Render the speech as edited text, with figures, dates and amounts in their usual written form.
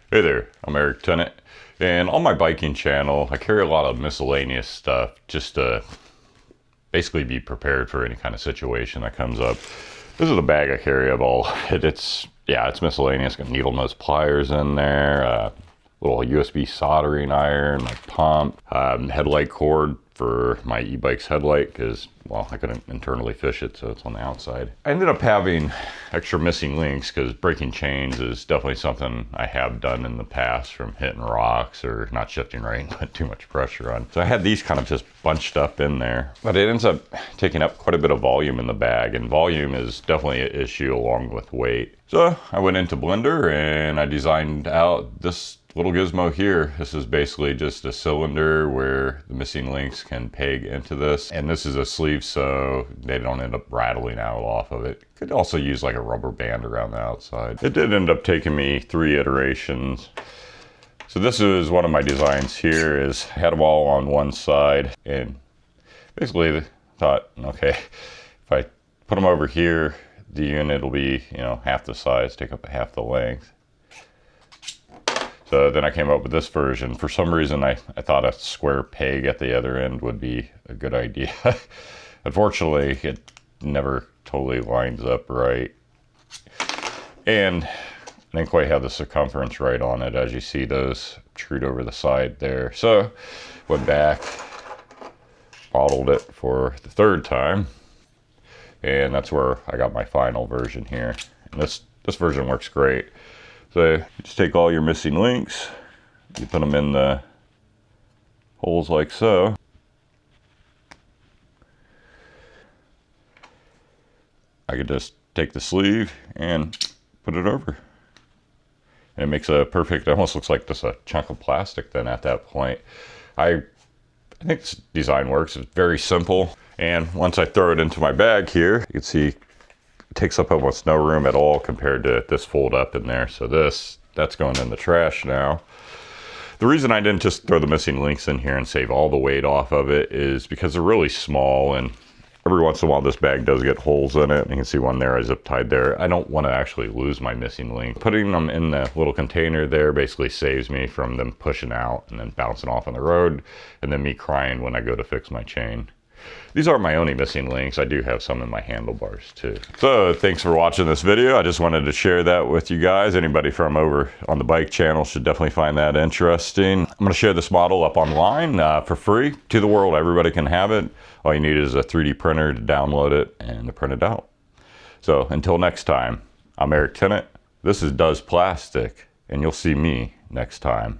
Hey there, I'm Eric Tennant, and on my biking channel I carry a lot of miscellaneous stuff just to basically be prepared for any kind of situation that comes up. This is the bag I carry of all. It's miscellaneous. Got needle nose pliers in there, little USB soldering iron, my pump, headlight cord for my e-bike's headlight because, well, I couldn't internally fish it, so it's on the outside. I ended up having extra missing links because breaking chains is definitely something I have done in the past from hitting rocks or not shifting right and putting too much pressure on. So I had these kind of just bunched up in there, but it ends up taking up quite a bit of volume in the bag, and volume is definitely an issue along with weight. So I went into Blender and I designed out this little gizmo here. This is basically just a cylinder where the missing links can peg into this, and this is a sleeve so they don't end up rattling out off of it. Could also use like a rubber band around the outside. It did end up taking me 3 iterations. So this is one of my designs here. Is I had them all on one side, and basically thought, okay, if I put them over here, the unit will be, you know, half the size, take up half the length. So then I came up with this version. For some reason, I thought a square peg at the other end would be a good idea. Unfortunately, it never totally lines up right. And I didn't quite have the circumference right on it. As you see, those protrude over the side there. So went back, modeled it for the 3rd time. And that's where I got my final version here. And this version works great. So you just take all your missing links, you put them in the holes like so. I could just take the sleeve and put it over. And it makes a perfect, it almost looks like just a chunk of plastic then at that point. I think this design works. It's very simple. And once I throw it into my bag here, you can see takes up almost no room at all compared to this fold up in there. So that's going in the trash now. The reason I didn't just throw the missing links in here and save all the weight off of it is because they're really small, and every once in a while this bag does get holes in it. You can see one there I zip tied there. I don't want to actually lose my missing link. Putting them in the little container there basically saves me from them pushing out and then bouncing off on the road and then me crying when I go to fix my chain. These aren't my only missing links. I do have some in my handlebars too. So thanks for watching this video. I just wanted to share that with you guys. Anybody from over on the bike channel should definitely find that interesting. I'm going to share this model up online for free to the world. Everybody can have it. All you need is a 3D printer to download it and to print it out. So until next time, I'm Eric Tennant. This is Does Plastic, and you'll see me next time.